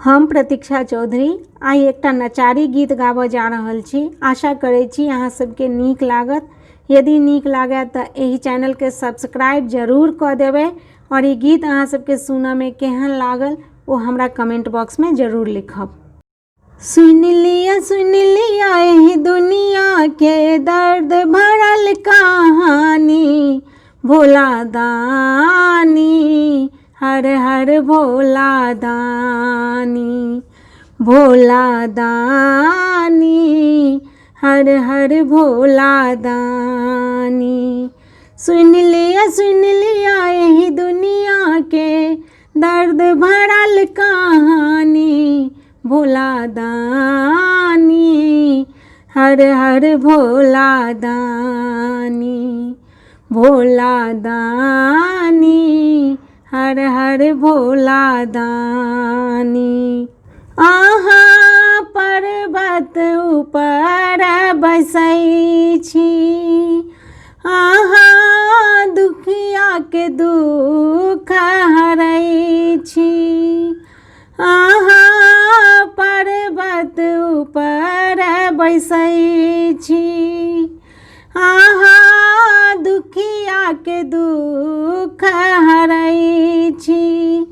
हम प्रतीक्षा चौधरी आइ एकटा नचारी गीत गाबऽ जा रहल छी। आशा करै छी अहाँ सबके नीक लागत। यदि नीक लागै तऽ एहि चैनल के सब्सक्राइब जरूर कऽ देबै और ई गीत अहाँ सबके सुनऽ में केहन लागल ओ हमरा कमेंट बॉक्स में जरूर लिखब। सुन लिया एही दुनिया के दर्द भरल कहानी, भोला दानी हर हर भोला दानी, भोला दानी हर हर भोला दानी। सुन लिया एही दुनिया के दर्द भरल कहानी, भोला दानी हर हर भोला दानी, भोला दानी हर हर भोला दानी। आहा पर्वत ऊपर बसै छी, आहा दुखिया के दुख हरै छी, आहा पर्वत ऊपर बैसै छी, आहा दुखिया के दुख हरै छी।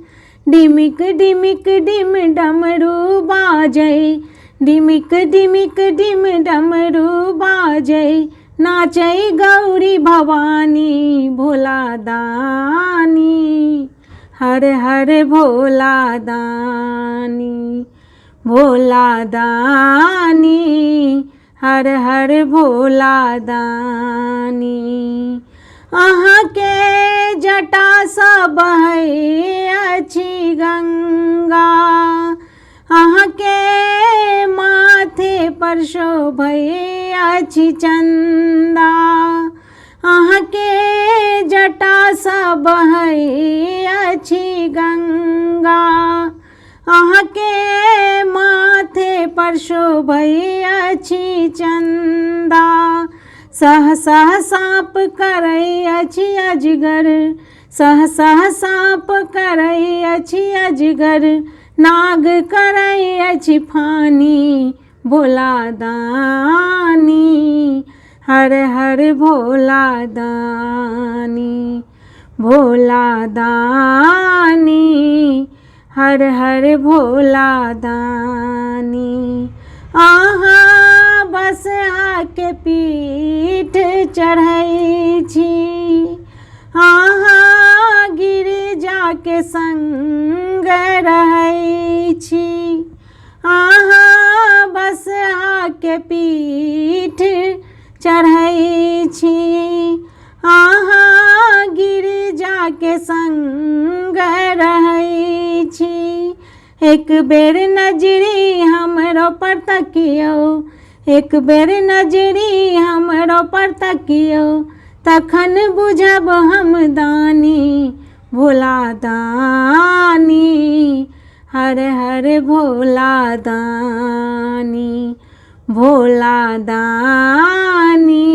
डिमिक डिमिक डिम डमरू बाजै, डिमिक डिमिक डिम डमरू बाजै, नाचै गौरी भवानी भोला दानी हर हर भोला दानी, भोला दानी हर हर भोला दानी। अहाँ के जटा सँ बहै अछि गंगा, अहाँ के माथे पर शोभै अछि चंदा, अहाँ के जटा सँ बहै अछि गंगा, अहाँ के माथे पर शोभै अछि चंदा। सह सह साँप करै अछि अजगर, सह सह साँप करै अछि अजगर, नाग करै अछि फानी भोला दानी हर हर भोला दानी, भोला दानी हर हर भोला दानी। आहा बसहा के पीठ चढ़ै छी, आहा गिरिजा के संग रहै छी, आहा बसहा के पीठ चढ़ै छी, आहा गिरिजा के संग रहै छी। एक बेर नजरी हमरो पर तकियो, एक बेर नजरी हमरो पर तकियो, तखन बुझब हम दानी भोला दानी हर हर भोला दानी, भोला दानी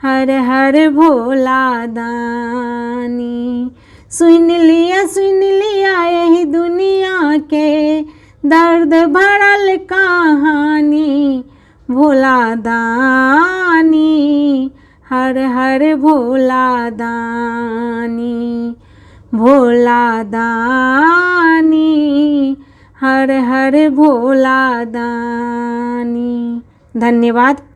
हर हर भोला दानी। सुन लिया एही दुनिया के दर्द भरल कहानी, भोला दानी हर हर भोला दानी, भोला दानी हर हर भोला दानी। धन्यवाद।